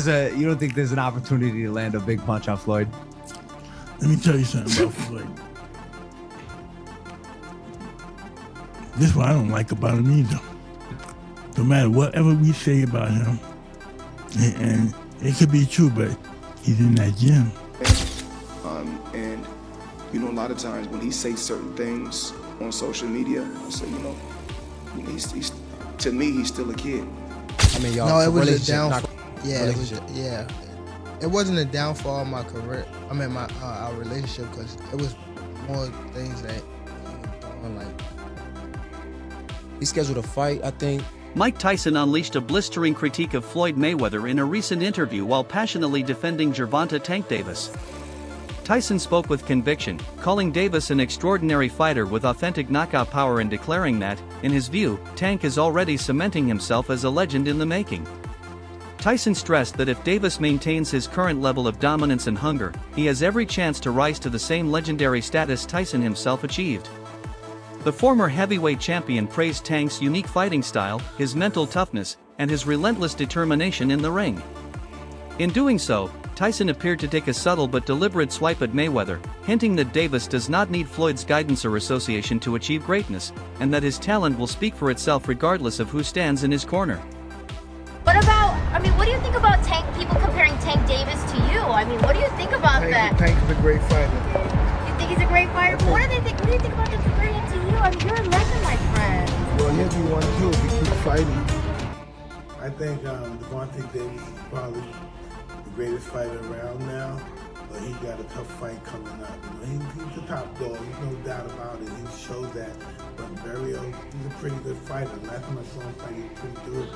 there's an opportunity to land a big punch on Floyd? Let me tell you something about Floyd. This is what I don't like about him either. No matter whatever we say about him, and it could be true, but he's in that gym. And you know, a lot of times when he says certain things on social media, I say, you know, he's to me, he's still a kid. I mean, y'all. No, it was a downfall. Yeah, it wasn't a downfall of my career. I mean, my our relationship, because it was more things that like. He scheduled a fight, I think. Mike Tyson unleashed a blistering critique of Floyd Mayweather in a recent interview while passionately defending Gervonta Tank Davis. Tyson spoke with conviction, calling Davis an extraordinary fighter with authentic knockout power and declaring that, in his view, Tank is already cementing himself as a legend in the making. Tyson stressed that if Davis maintains his current level of dominance and hunger, he has every chance to rise to the same legendary status Tyson himself achieved. The former heavyweight champion praised Tank's unique fighting style, his mental toughness, and his relentless determination in the ring. In doing so, Tyson appeared to take a subtle but deliberate swipe at Mayweather, hinting that Davis does not need Floyd's guidance or association to achieve greatness, and that his talent will speak for itself regardless of who stands in his corner. What do you think about Tank, people comparing Tank Davis to you? I mean, what do you think about that? Tank is a great fighter. You think he's a great fighter? But what do you think about them comparing him to you? I mean, you're a legend, my friend. Well, he'll be one too if he keeps fighting. I think Gervonta Davis is probably the greatest fighter around now, but he got a tough fight coming up. You know, he's the top dog, there's no doubt about it. He showed that. But he's a pretty good fighter. Last time I saw him fight, he was pretty good.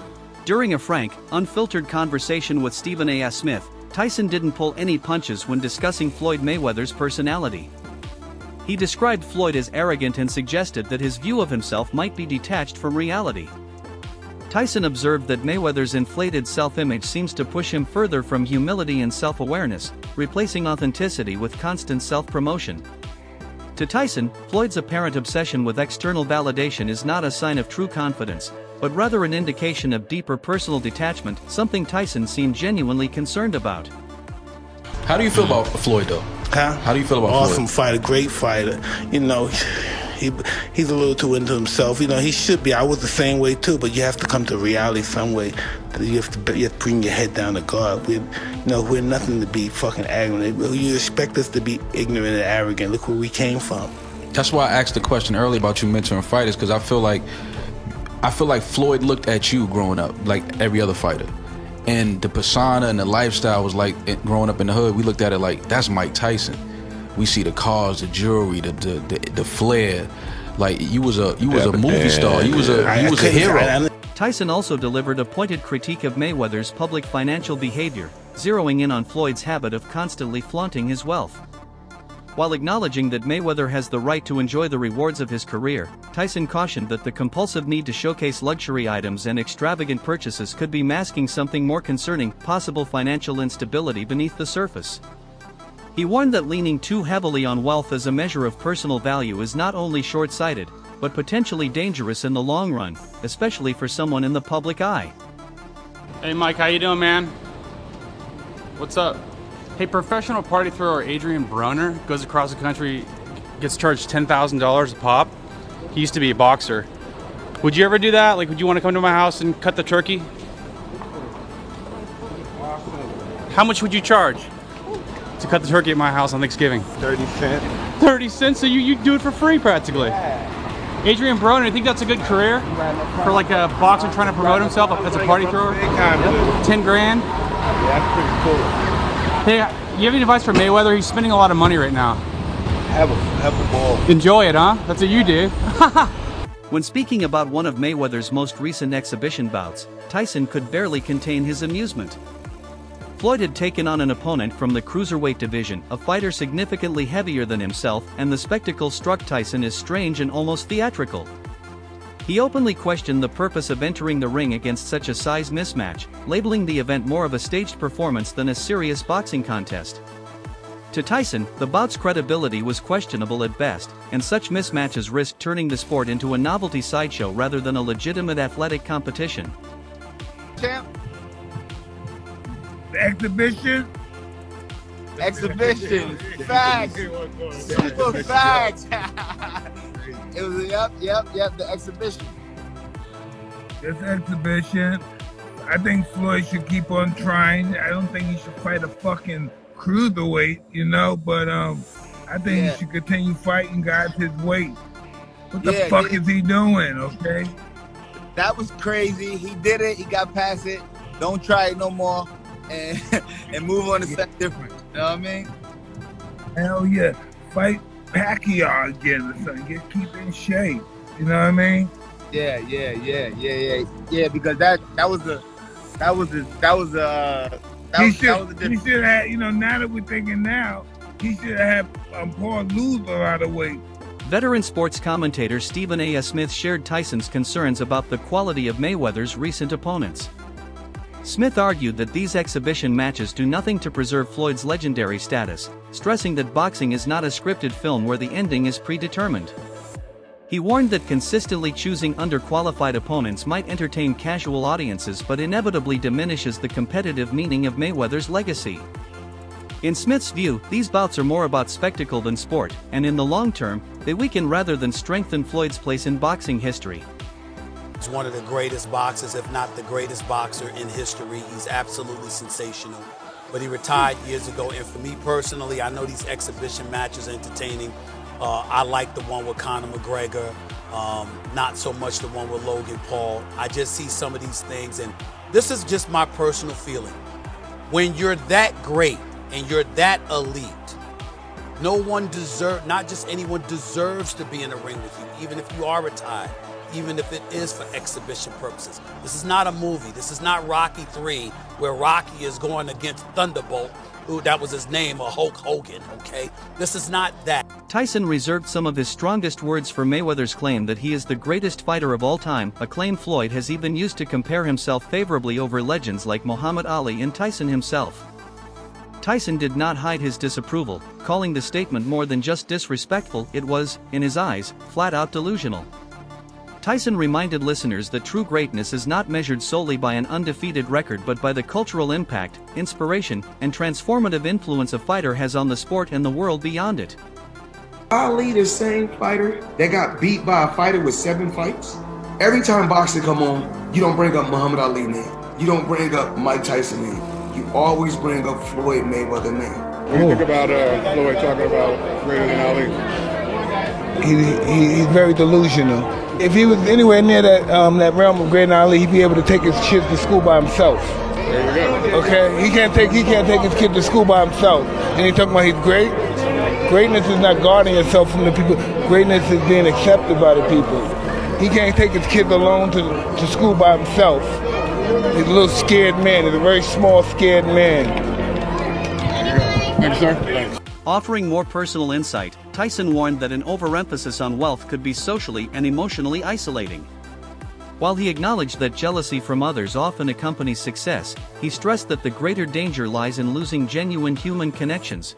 During a frank, unfiltered conversation with Stephen A. Smith, Tyson didn't pull any punches when discussing Floyd Mayweather's personality. He described Floyd as arrogant and suggested that his view of himself might be detached from reality. Tyson observed that Mayweather's inflated self-image seems to push him further from humility and self-awareness, replacing authenticity with constant self-promotion. To Tyson, Floyd's apparent obsession with external validation is not a sign of true confidence, but rather an indication of deeper personal detachment, something Tyson seemed genuinely concerned about. How do you feel about Floyd, though? Huh? How do you feel about Floyd? Awesome fighter, great fighter. You know, he's a little too into himself. You know, he should be. I was the same way too, but you have to come to reality some way. You have to bring your head down to God. We're nothing to be fucking arrogant. You expect us to be ignorant and arrogant. Look where we came from. That's why I asked the question earlier about you mentoring fighters, because I feel like Floyd looked at you growing up like every other fighter. And the persona and the lifestyle was like, growing up in the hood, we looked at it like, that's Mike Tyson. We see the cars, the jewelry, the flair. Like, you was a movie star. You was a hero. Tyson also delivered a pointed critique of Mayweather's public financial behavior, zeroing in on Floyd's habit of constantly flaunting his wealth. While acknowledging that Mayweather has the right to enjoy the rewards of his career, Tyson cautioned that the compulsive need to showcase luxury items and extravagant purchases could be masking something more concerning, possible financial instability beneath the surface. He warned that leaning too heavily on wealth as a measure of personal value is not only short-sighted, but potentially dangerous in the long run, especially for someone in the public eye. Hey Mike, how you doing, man? What's up? Hey, professional party thrower Adrian Broner goes across the country, gets charged $10,000 a pop. He used to be a boxer. Would you ever do that? Like, would you want to come to my house and cut the turkey? How much would you charge to cut the turkey at my house on Thanksgiving? 30 cents. 30 cents? So you do it for free practically. Adrian Broner, I think that's a good career for like a boxer trying to promote himself as a party thrower. 10 grand. Yeah, that's pretty cool. Hey, you have any advice for Mayweather? He's spending a lot of money right now. Have a ball. Enjoy it, huh? That's what you do. When speaking about one of Mayweather's most recent exhibition bouts, Tyson could barely contain his amusement. Floyd had taken on an opponent from the cruiserweight division, a fighter significantly heavier than himself, and the spectacle struck Tyson as strange and almost theatrical. He openly questioned the purpose of entering the ring against such a size mismatch, labeling the event more of a staged performance than a serious boxing contest. To Tyson, the bout's credibility was questionable at best, and such mismatches risked turning the sport into a novelty sideshow rather than a legitimate athletic competition. Champ. The exhibition? Exhibition. Facts. Super facts. It was the exhibition. This exhibition. I think Floyd should keep on trying. I don't think he should fight a fucking cruiserweight, you know, but I think he should continue fighting guys his weight. What the fuck is he doing, okay? That was crazy. He did it. He got past it. Don't try it no more. And move on to something different. You know what I mean? Hell yeah. Fight Pacquiao again or something. Keep in shape. You know what I mean? Yeah. Because that was a He should have, you know, now that we're thinking now, he should have Paul lose a lot of weight. Veteran sports commentator Stephen A. Smith shared Tyson's concerns about the quality of Mayweather's recent opponents. Smith argued that these exhibition matches do nothing to preserve Floyd's legendary status, stressing that boxing is not a scripted film where the ending is predetermined. He warned that consistently choosing underqualified opponents might entertain casual audiences but inevitably diminishes the competitive meaning of Mayweather's legacy. In Smith's view, these bouts are more about spectacle than sport, and in the long term, they weaken rather than strengthen Floyd's place in boxing history. He's one of the greatest boxers, if not the greatest boxer in history. He's absolutely sensational. But he retired years ago, and for me personally, I know these exhibition matches are entertaining. I like the one with Conor McGregor, not so much the one with Logan Paul. I just see some of these things, and this is just my personal feeling. When you're that great and you're that elite, no one deserves, not just anyone deserves to be in a ring with you, even if you are retired, even if it is for exhibition purposes. This is not a movie. This is not Rocky III, where Rocky is going against Thunderbolt, who that was his name, or Hulk Hogan, okay? This is not that. Tyson reserved some of his strongest words for Mayweather's claim that he is the greatest fighter of all time, a claim Floyd has even used to compare himself favorably over legends like Muhammad Ali and Tyson himself. Tyson did not hide his disapproval, calling the statement more than just disrespectful, it was, in his eyes, flat-out delusional. Tyson reminded listeners that true greatness is not measured solely by an undefeated record but by the cultural impact, inspiration, and transformative influence a fighter has on the sport and the world beyond it. Ali, the same fighter that got beat by a fighter with 7 fights. Every time boxing come on, you don't bring up Muhammad Ali name. You don't bring up Mike Tyson name. You always bring up Floyd Mayweather name. What do you think about Floyd talking about greater than Ali? He's very delusional. If he was anywhere near that realm of great Ali, he'd be able to take his kids to school by himself. There you go. Okay, he can't take his kid to school by himself. And he talking about he's great. Greatness is not guarding yourself from the people. Greatness is being accepted by the people. He can't take his kids alone to school by himself. He's a little scared man. He's a very small, scared man. Thanks, sir. Thanks. Offering more personal insight, Tyson warned that an overemphasis on wealth could be socially and emotionally isolating. While he acknowledged that jealousy from others often accompanies success, he stressed that the greater danger lies in losing genuine human connections.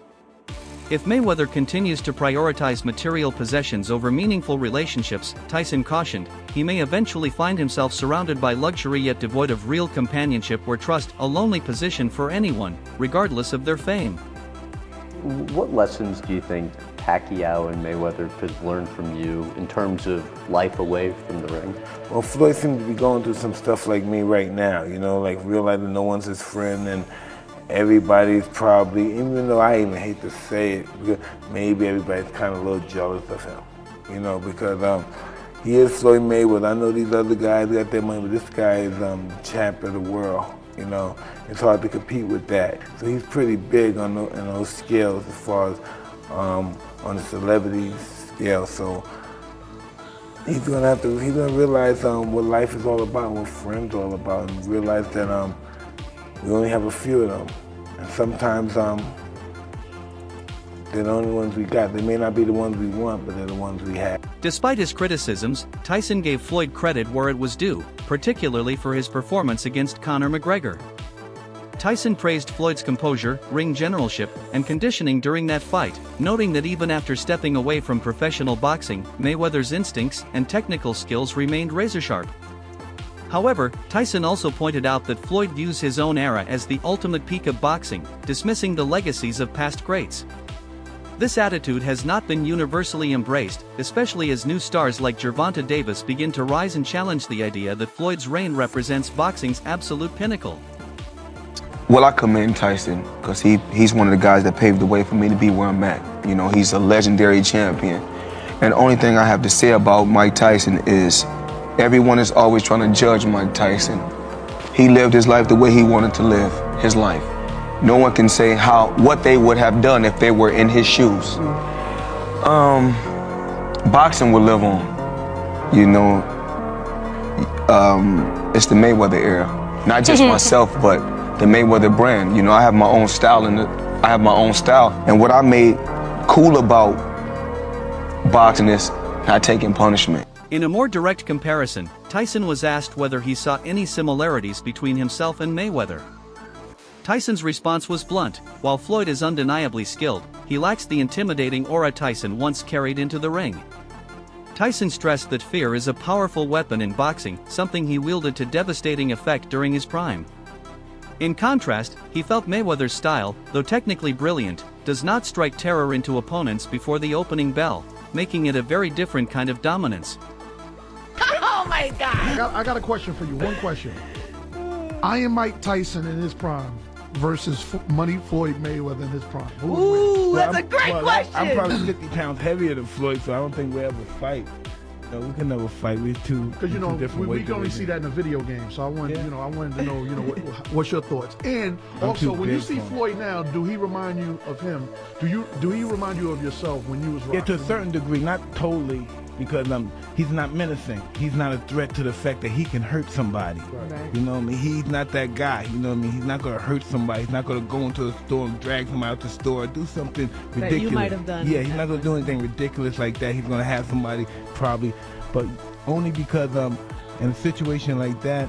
If Mayweather continues to prioritize material possessions over meaningful relationships, Tyson cautioned, he may eventually find himself surrounded by luxury yet devoid of real companionship or trust, a lonely position for anyone, regardless of their fame. What lessons do you think Pacquiao and Mayweather could learn from you in terms of life away from the ring? Well, Floyd seems to be going through some stuff like me right now, you know, like realizing no one's his friend and everybody's probably, even though I even hate to say it, because maybe everybody's kind of a little jealous of him, you know, because he is Floyd Mayweather. I know these other guys got their money, but this guy is the champ of the world. You know, it's hard to compete with that. So he's pretty big on those scales as far as on the celebrity scale. So he's gonna realize what life is all about, what friends are all about, and realize that we only have a few of them. And sometimes they're the only ones we got. They may not be the ones we want, but they're the ones we have. Despite his criticisms, Tyson gave Floyd credit where it was due, particularly for his performance against Conor McGregor. Tyson praised Floyd's composure, ring generalship, and conditioning during that fight, noting that even after stepping away from professional boxing, Mayweather's instincts and technical skills remained razor-sharp. However, Tyson also pointed out that Floyd views his own era as the ultimate peak of boxing, dismissing the legacies of past greats. This attitude has not been universally embraced, especially as new stars like Gervonta Davis begin to rise and challenge the idea that Floyd's reign represents boxing's absolute pinnacle. Well, I commend Tyson because he's one of the guys that paved the way for me to be where I'm at. You know, he's a legendary champion. And the only thing I have to say about Mike Tyson is everyone is always trying to judge Mike Tyson. He lived his life the way he wanted to live his life. No one can say what they would have done if they were in his shoes. Boxing will live on. You know, it's the Mayweather era. Not just myself, but the Mayweather brand. You know, I have my own style, and what I made cool about boxing is not taking punishment. In a more direct comparison, Tyson was asked whether he saw any similarities between himself and Mayweather. Tyson's response was blunt. While Floyd is undeniably skilled, he lacks the intimidating aura Tyson once carried into the ring. Tyson stressed that fear is a powerful weapon in boxing, something he wielded to devastating effect during his prime. In contrast, he felt Mayweather's style, though technically brilliant, does not strike terror into opponents before the opening bell, making it a very different kind of dominance. Oh my God! I got a question for you. One question. I am Mike Tyson in his prime versus Money Floyd Mayweather in his prime. Ooh, that's a great question. I'm probably 50 pounds heavier than Floyd, so I don't think we'll ever fight. No, we can never fight. We're two different we can only see that in a video game. So I wanted to know, what's your thoughts? And also, when you see Floyd now, do he remind you of him? Do he remind you of yourself when you was rocking? Yeah, to a certain degree, not totally, because he's not menacing. He's not a threat to the fact that he can hurt somebody. Right. You know what I mean? He's not that guy. You know what I mean? He's not going to hurt somebody. He's not going to go into a store and drag somebody out the store or do something ridiculous. That you might have done. Yeah, he's not going to do anything ridiculous like that. He's going to have somebody probably, but only because in a situation like that,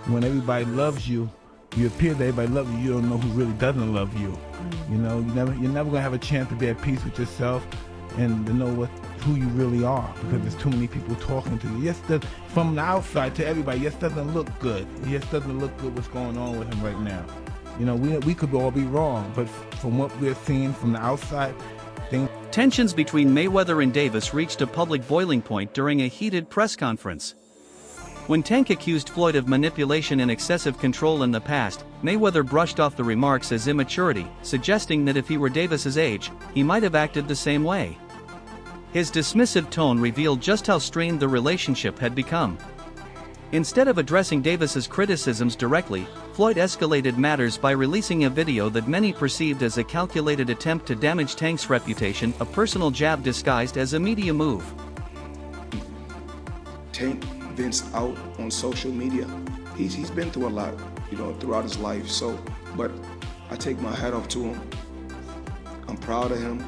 when everybody loves you, you appear that everybody loves you, you don't know who really doesn't love you. Mm-hmm. You know, you're never going to have a chance to be at peace with yourself and to know who you really are, because there's too many people talking to you. Yes, from the outside to everybody, yes, doesn't look good. Yes, doesn't look good what's going on with him right now. You know, we could all be wrong, but from what we're seeing from the outside, Tensions between Mayweather and Davis reached a public boiling point during a heated press conference. When Tank accused Floyd of manipulation and excessive control in the past, Mayweather brushed off the remarks as immaturity, suggesting that if he were Davis's age, he might have acted the same way. His dismissive tone revealed just how strained the relationship had become. Instead of addressing Davis's criticisms directly, Floyd escalated matters by releasing a video that many perceived as a calculated attempt to damage Tank's reputation, a personal jab disguised as a media move. Tank vents out on social media. He's been through a lot, throughout his life. So, but I take my hat off to him. I'm proud of him.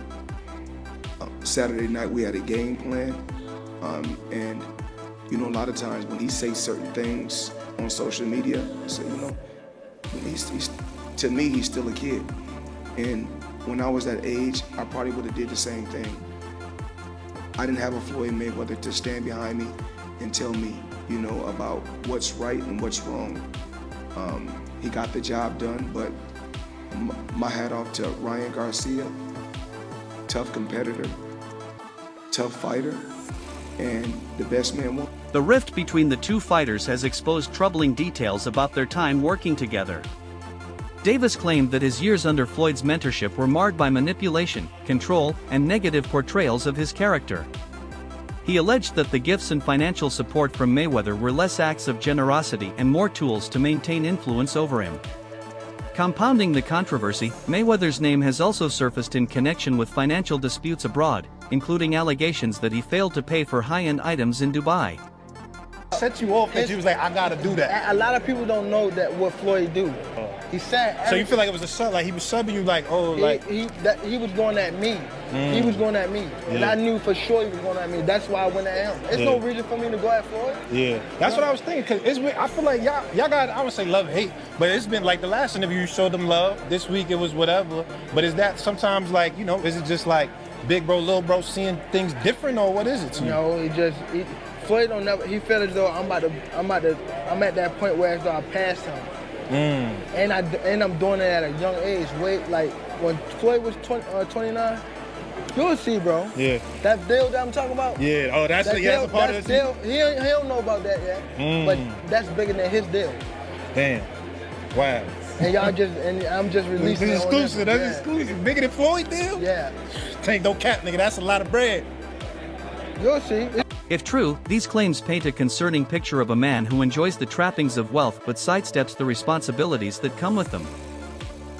Saturday night we had a game plan, and a lot of times when he says certain things on social media, I say, he's to me he's still a kid, and when I was that age, I probably would have did the same thing. I didn't have a Floyd Mayweather to stand behind me and tell me, about what's right and what's wrong. He got the job done, but my hat off to Ryan Garcia, tough competitor, tough fighter, and the best man won. The rift between the two fighters has exposed troubling details about their time working together. Davis claimed that his years under Floyd's mentorship were marred by manipulation, control, and negative portrayals of his character. He alleged that the gifts and financial support from Mayweather were less acts of generosity and more tools to maintain influence over him. Compounding the controversy, Mayweather's name has also surfaced in connection with financial disputes abroad, including allegations that he failed to pay for high-end items in Dubai. Set you off that you was like, I gotta do that. A lot of people don't know that what Floyd do. He said. So you feel like it was a sub, like he was subbing you, like he was going at me. He was going at me, and I knew for sure he was going at me. That's why I went at him. There's no reason for me to go at Floyd. Yeah, that's what I was thinking. Cause I feel like y'all got, I would say love hate, but it's been like the last interview you showed them love. This week it was whatever. But is that sometimes like is it just like big bro, little bro seeing things different, or what is it to you? No, Floyd don't never. He felt as though I'm at that point where as though I passed him. And I'm doing it at a young age. Wait, like when Floyd was 29. You'll see, bro. Yeah. That deal that I'm talking about? Yeah. Oh, that's a part of deal. He don't know about that yet. But that's bigger than his deal. Damn. Wow. And I'm just releasing it. This is exclusive. That's exclusive. Bigger than Floyd deal? Yeah. Tank, don't cap, nigga. That's a lot of bread. You'll see. If true, these claims paint a concerning picture of a man who enjoys the trappings of wealth but sidesteps the responsibilities that come with them.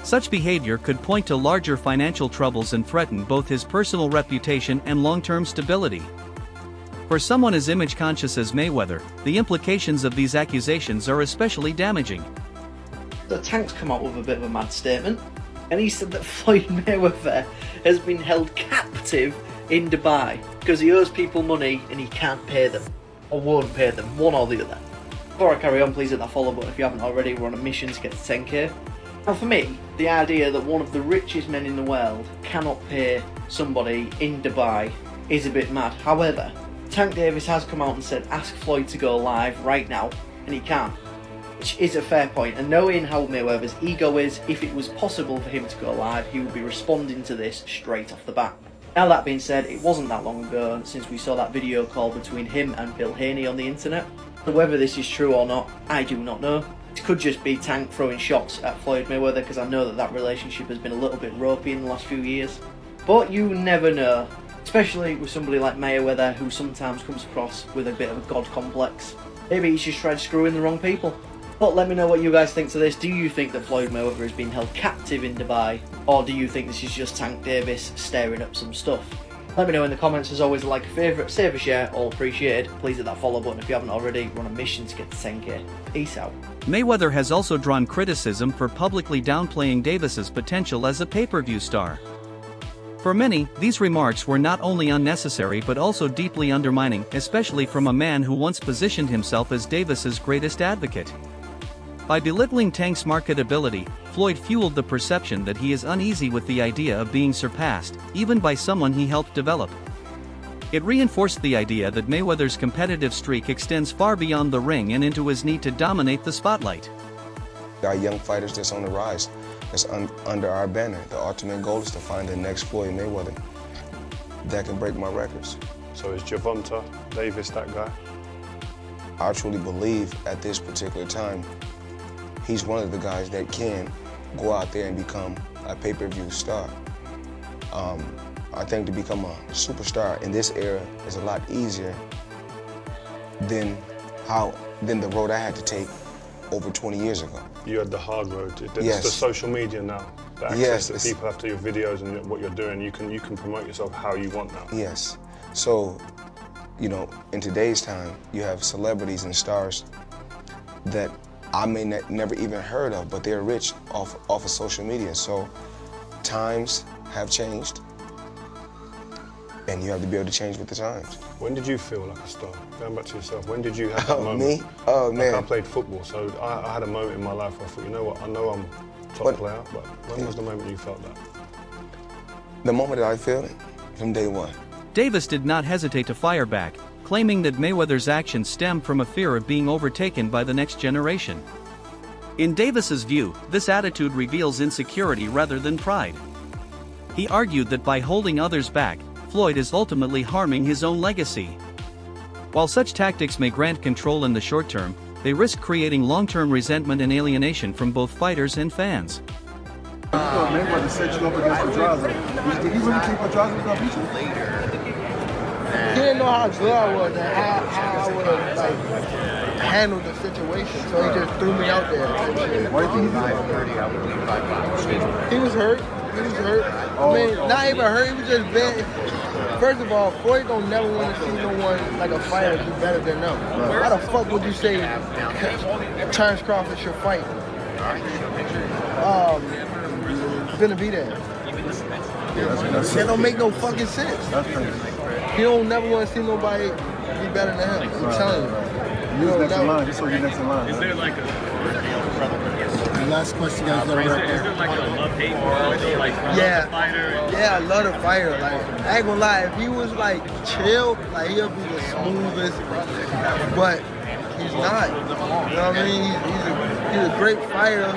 Such behavior could point to larger financial troubles and threaten both his personal reputation and long-term stability. For someone as image-conscious as Mayweather, the implications of these accusations are especially damaging. The Tank's come out with a bit of a mad statement, and he said that Floyd Mayweather has been held captive in Dubai because he owes people money and he can't pay them, or won't pay them, one or the other. Before I carry on, please hit that follow button if you haven't already. We're on a mission to get to 10k. Now for me, the idea that one of the richest men in the world cannot pay somebody in Dubai is a bit mad. However, Tank Davis has come out and said ask Floyd to go live right now, and he can't. Which is a fair point, and knowing how Mayweather's ego is, if it was possible for him to go live, he would be responding to this straight off the bat. Now that being said, it wasn't that long ago since we saw that video call between him and Bill Haney on the internet. So whether this is true or not, I do not know. It could just be Tank throwing shots at Floyd Mayweather, because I know that relationship has been a little bit ropey in the last few years. But you never know, especially with somebody like Mayweather who sometimes comes across with a bit of a god complex. Maybe he's just tried screwing the wrong people. But let me know what you guys think to this. Do you think that Floyd Mayweather has been held captive in Dubai? Or do you think this is just Tank Davis stirring up some stuff? Let me know in the comments. As always, like, a favourite, save a share, all appreciated. Please hit that follow button if you haven't already. We're on a mission to get to 10k. Peace out. Mayweather has also drawn criticism for publicly downplaying Davis's potential as a pay-per-view star. For many, these remarks were not only unnecessary but also deeply undermining, especially from a man who once positioned himself as Davis's greatest advocate. By belittling Tank's marketability, Floyd fueled the perception that he is uneasy with the idea of being surpassed, even by someone he helped develop. It reinforced the idea that Mayweather's competitive streak extends far beyond the ring and into his need to dominate the spotlight. Our young fighters that's on the rise, that's under our banner. The ultimate goal is to find the next Floyd Mayweather that can break my records. So is Gervonta Davis that guy? I truly believe at this particular time, he's one of the guys that can go out there and become a pay-per-view star. I think to become a superstar in this era is a lot easier than the road I had to take over 20 years ago. You had the hard road. It's Yes. the social media now. The access Yes, that people have to your videos and what you're doing. You can promote yourself how you want now. Yes. So, you know, in today's time, you have celebrities and stars that I may never even heard of, but they're rich off of social media. So times have changed, and you have to be able to change with the times. When did you feel like a star? Going back to yourself, when did you have that moment? Me? Oh, man. Like I played football, so I had a moment in my life where I thought, you know what, I know I'm a top player, but when was the moment you felt that? The moment that I felt it, from day one. Davis did not hesitate to fire back, claiming that Mayweather's actions stemmed from a fear of being overtaken by the next generation. In Davis's view, this attitude reveals insecurity rather than pride. He argued that by holding others back, Floyd is ultimately harming his own legacy. While such tactics may grant control in the short term, they risk creating long-term resentment and alienation from both fighters and fans. Mayweather set you up against Pedraza. Did you really think Pedraza was going to beat you? He didn't know how good I was and how I would have handled the situation, so he just threw me out there. Why do you think he was hurt? He was hurt. I mean, not even hurt. He was just bad. First of all, Floyd don't never want to see no one like a fighter do better than them. Why the fuck would you say Terrence Crawford should fight? Gonna be there. That don't make no fucking sense. He don't never want to see nobody be better than him. I'm telling you. Who's next in line? Just so you're next in line. Is there like a last question, guys. Got to wrap Is there like a love-hate quality? Like, Yeah. the fighter? Yeah, I love the fighter. Like, I ain't gonna lie, if he was like chill, like he'll be the smoothest. But he's not. You know what I mean? He's a great fighter.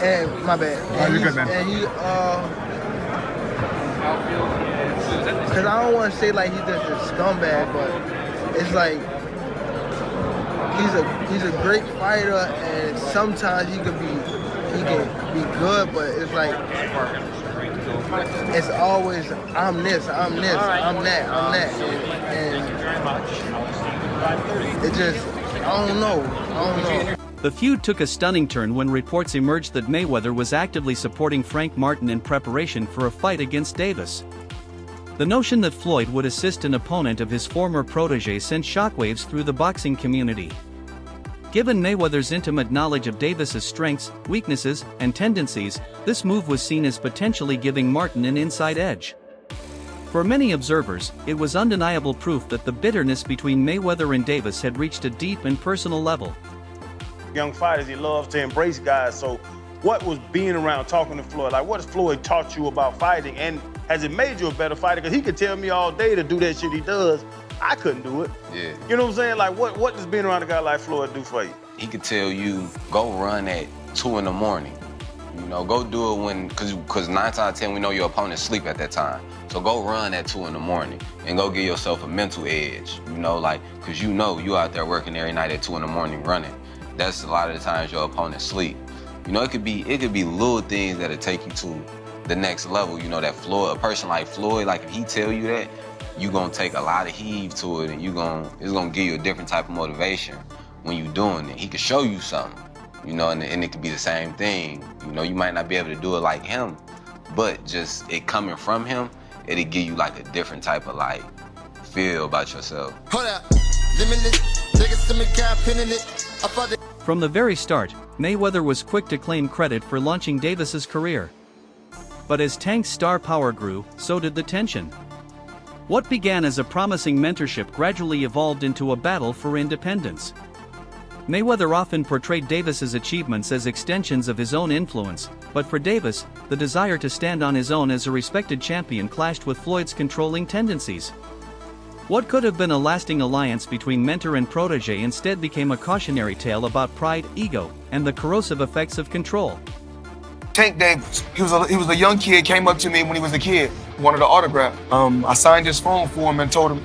And my bad. And you're good, man. And he because I don't want to say like he's just a scumbag, but it's like he's a great fighter, and sometimes he can be good, but it's like it's always I'm this, I'm that, I'm that, and it just I don't know. The feud took a stunning turn when reports emerged that Mayweather was actively supporting Frank Martin in preparation for a fight against Davis. The notion that Floyd would assist an opponent of his former protege sent shockwaves through the boxing community. Given Mayweather's intimate knowledge of Davis's strengths, weaknesses, and tendencies, this move was seen as potentially giving Martin an inside edge. For many observers, it was undeniable proof that the bitterness between Mayweather and Davis had reached a deep and personal level. Young fighters, he loves to embrace guys, so what was being around talking to Floyd? Like, what has Floyd taught you about fighting, and has it made you a better fighter? Because he could tell me all day to do that shit he does. I couldn't do it. Yeah. You know what I'm saying? Like, what does being around a guy like Floyd do for you? He could tell you, go run at 2 in the morning. You know, go do it when, because 9 times out of 10, we know your opponent sleep at that time. So go run at 2 in the morning and go give yourself a mental edge, you know, like, because you know you out there working every night at 2 in the morning running. That's a lot of the times your opponent sleep. You know, it could be little things that'll take you to the next level. You know, that Floyd, a person like Floyd, like if he tell you that, you gonna take a lot of heave to it, and it's gonna give you a different type of motivation when you doing it. He could show you something, you know, and it could be the same thing. You know, you might not be able to do it like him, but just it coming from him, it'll give you like a different type of like feel about yourself. Hold up, limitless, take it to me, can't pin in it. From the very start, Mayweather was quick to claim credit for launching Davis's career. But as Tank's star power grew, so did the tension. What began as a promising mentorship gradually evolved into a battle for independence. Mayweather often portrayed Davis's achievements as extensions of his own influence, but for Davis, the desire to stand on his own as a respected champion clashed with Floyd's controlling tendencies. What could have been a lasting alliance between mentor and protege instead became a cautionary tale about pride, ego, and the corrosive effects of control. Tank Davis, he was a young kid, came up to me when he was a kid, wanted an autograph. I signed his phone for him and told him,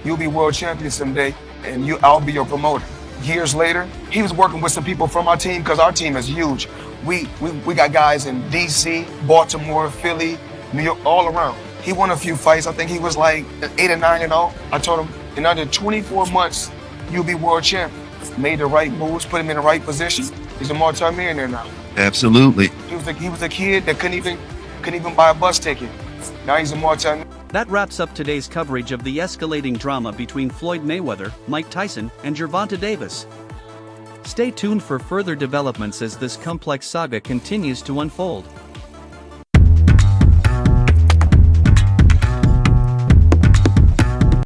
you'll be world champion someday, and I'll be your promoter. Years later, he was working with some people from our team, because our team is huge. We got guys in DC, Baltimore, Philly, New York, all around. He won a few fights. I think he was like 8 or 9-0. I told him, in under 24 months, you'll be world champion. Made the right moves, put him in the right position. He's a multi-millionaire now. Absolutely. He was a kid that couldn't even buy a bus ticket. Now he's a multi-millionaire. That wraps up today's coverage of the escalating drama between Floyd Mayweather, Mike Tyson, and Gervonta Davis. Stay tuned for further developments as this complex saga continues to unfold.